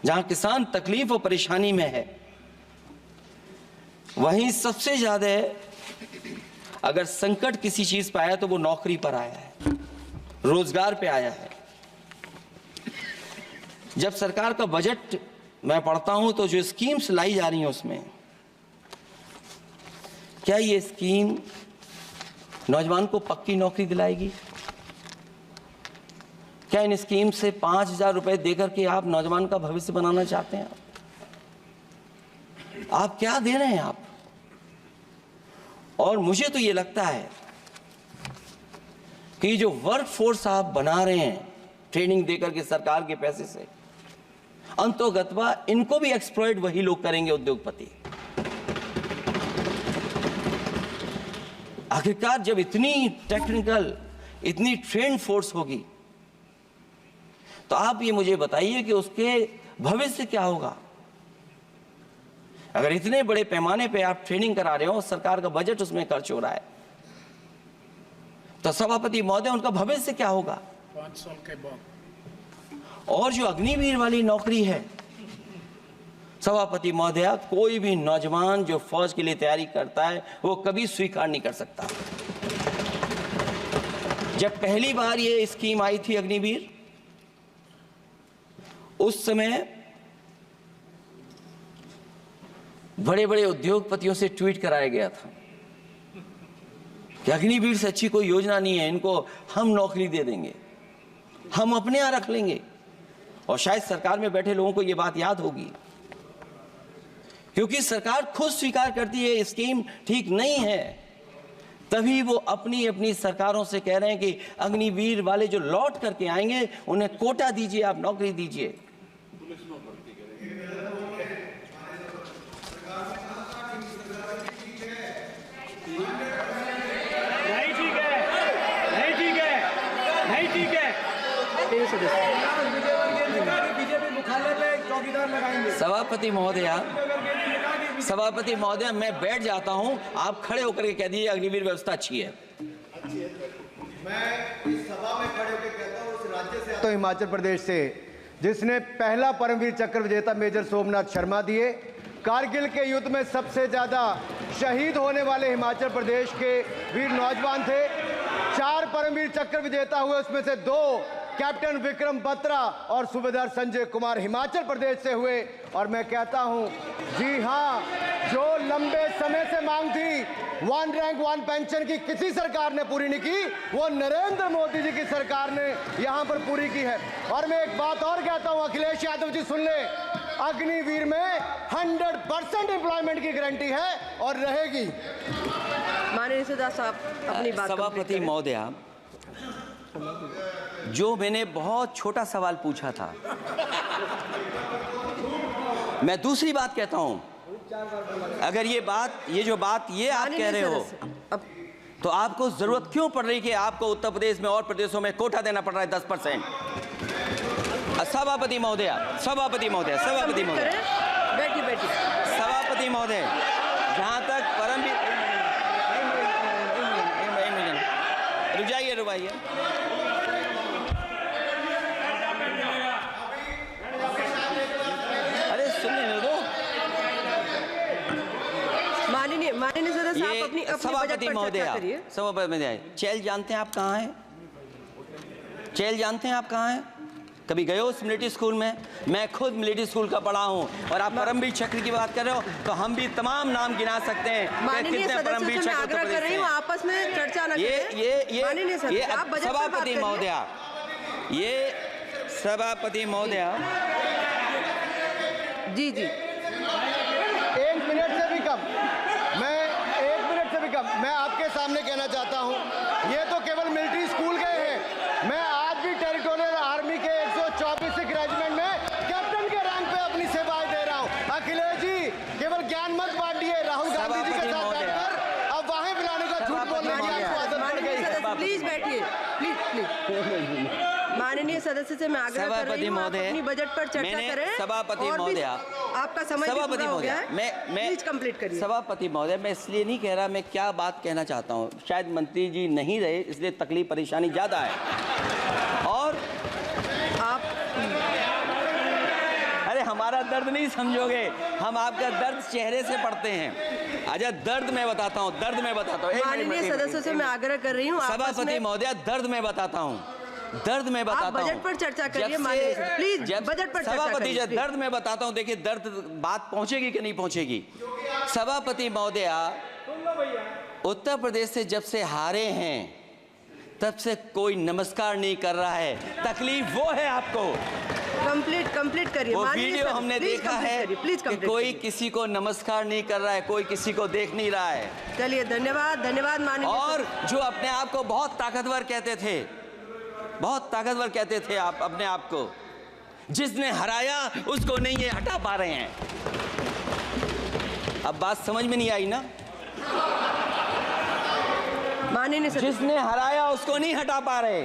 जहां किसान तकलीफ और परेशानी में है, वहीं सबसे ज्यादा अगर संकट किसी चीज पर आया तो वो नौकरी पर आया है, रोजगार पे आया है। जब सरकार का बजट मैं पढ़ता हूं तो जो स्कीम्स लाई जा रही हैं उसमें, क्या ये स्कीम नौजवान को पक्की नौकरी दिलाएगी? क्या इन स्कीम से 5,000 रुपए देकर के आप नौजवान का भविष्य बनाना चाहते हैं? आप क्या दे रहे हैं आप? और मुझे तो ये लगता है कि जो वर्क फोर्स आप बना रहे हैं ट्रेनिंग देकर के सरकार के पैसे से, अंतोगत्वा इनको भी एक्सप्लॉइट वही लोग करेंगे, उद्योगपति। आखिरकार जब इतनी टेक्निकल, इतनी ट्रेन फोर्स होगी तो आप ये मुझे बताइए कि उसके भविष्य क्या होगा। अगर इतने बड़े पैमाने पे आप ट्रेनिंग करा रहे हो, सरकार का बजट उसमें खर्च हो रहा है, तो सभापति महोदय उनका भविष्य क्या होगा 5 साल के बाद? और जो अग्निवीर वाली नौकरी है सभापति महोदय, कोई भी नौजवान जो फौज के लिए तैयारी करता है वो कभी स्वीकार नहीं कर सकता। जब पहली बार ये स्कीम आई थी अग्निवीर, उस समय बड़े बड़े उद्योगपतियों से ट्वीट कराया गया था कि अग्निवीर से अच्छी कोई योजना नहीं है, इनको हम नौकरी दे देंगे, हम अपने यहां रख लेंगे। और शायद सरकार में बैठे लोगों को यह बात याद होगी, क्योंकि सरकार खुद स्वीकार करती है स्कीम ठीक नहीं है, तभी वो अपनी अपनी सरकारों से कह रहे हैं कि अग्निवीर वाले जो लौट करके आएंगे उन्हें कोटा दीजिए, आप नौकरी दीजिए। सभापति महोदय मैं बैठ जाता हूं, आप खड़े होकर के कह दीजिए अग्निवीर व्यवस्था अच्छी है। मैं इस सभा में खड़े होकर कहता हूं, उस राज्य से तो हिमाचल प्रदेश से जिसने पहला परमवीर चक्र विजेता मेजर सोमनाथ शर्मा दिए, कारगिल के युद्ध में सबसे ज्यादा शहीद होने वाले हिमाचल प्रदेश के वीर नौजवान थे। 4 परमवीर चक्र विजेता हुए, उसमें से 2 कैप्टन विक्रम बत्रा और सूबेदार संजय कुमार हिमाचल प्रदेश से हुए। और मैं कहता हूं, जी हां, जो लंबे समय से मांग थी 1 रैंक 1 पेंशन की किसी सरकार ने पूरी नहीं की, वो नरेंद्र मोदी जी की सरकार ने यहां पर पूरी की है। और मैं एक बात और कहता हूं, अखिलेश यादव जी सुन ले, अग्निवीर में 100% एम्प्लॉयमेंट की गारंटी है और रहेगी। माननीय सदा साहब अपनी बात। सभापति महोदय, जो मैंने बहुत छोटा सवाल पूछा था, मैं दूसरी बात कहता हूं, अगर ये जो बात आप कह रहे हो, तो आपको जरूरत क्यों पड़ रही कि आपको उत्तर प्रदेश में और प्रदेशों में कोटा देना पड़ रहा है 10%? सभापति महोदय, सभापति महोदय, सभापति महोदय, बैठिए। सभापति महोदय, जहां तक परमवीर, रुक जाइए, अरे सुनने दो। माननीय सदा साहब अपनी सभापति महोदय, सभापति महोदय, चैल जानते हैं आप कहाँ हैं? चैल जानते हैं आप कहाँ हैं? कभी गए हो उस मिलिट्री स्कूल में? मैं खुद मिलिट्री स्कूल का पढ़ा हूँ। और आप परमवीर चक्र की बात कर रहे हो तो हम भी तमाम नाम गिना सकते हैं। माननीय सदस्य से मैं आग्रह कर रही हूँ, आपस में चर्चा न करें। ये सभापति महोदय, ये सभापति महोदय, जी 1 मिनट से भी कम, मैं 1 मिनट से भी कम मैं आपके सामने कहना चाहता हूं, ये तो केवल मिलिट्री स्कूल गए हैं। मैं आज भी टेरिटोरियल आर्मी के 124 रेजिमेंट में कैप्टन के रैंक पे अपनी सेवाएं दे रहा हूं। अखिलेश जी केवल ज्ञान मत बांटिए, राहुल गांधी जी के साथ बैठकर अब वहां बुलाने का झूठ बोलने की आपको आदत पड़ गई। प्लीज बैठिए, प्लीज। माननीय सदस्य से मैं आग्रह कर रही हूं, आप अपनी बजट पर चर्चा करें। सभापति महोदय, आपका समय पूरा हो गया है, मैं प्लीज कंप्लीट करिए। सभापति महोदय, मैं इसलिए नहीं कह रहा, मैं क्या बात कहना चाहता हूँ, शायद मंत्री जी नहीं रहे इसलिए तकलीफ परेशानी ज्यादा है। और आप अरे हमारा दर्द नहीं समझोगे, हम आपका दर्द चेहरे से पढ़ते हैं। अच्छा दर्द मैं बताता हूँ, दर्द मैं बताता हूँ। माननीय सदस्यों से मैं आग्रह कर रही हूँ, सभापति महोदय दर्द मैं बताता हूँ, दर्द मैं बताता हूँ। बजट पर चर्चा करिए माननीय, प्लीज बजट पर चर्चा सभापति करिए। दर्द मैं बताता हूँ, देखिए दर्द बात पहुंचेगी कि नहीं पहुंचेगी। सभापति महोदय उत्तर प्रदेश से जब से हारे हैं तब से कोई नमस्कार नहीं कर रहा है, तकलीफ वो है आपको। कंप्लीट करिए। वो वीडियो हमने देखा है कि कोई किसी को नमस्कार नहीं कर रहा है, कोई किसी को देख नहीं रहा है। चलिए धन्यवाद माननीय। और जो अपने आप को बहुत ताकतवर कहते थे, बहुत ताकतवर कहते थे आप अपने आप को, जिसने हराया उसको नहीं ये हटा पा रहे हैं। अब बात समझ में नहीं आई ना? माननीय जिसने हराया उसको नहीं हटा पा रहे।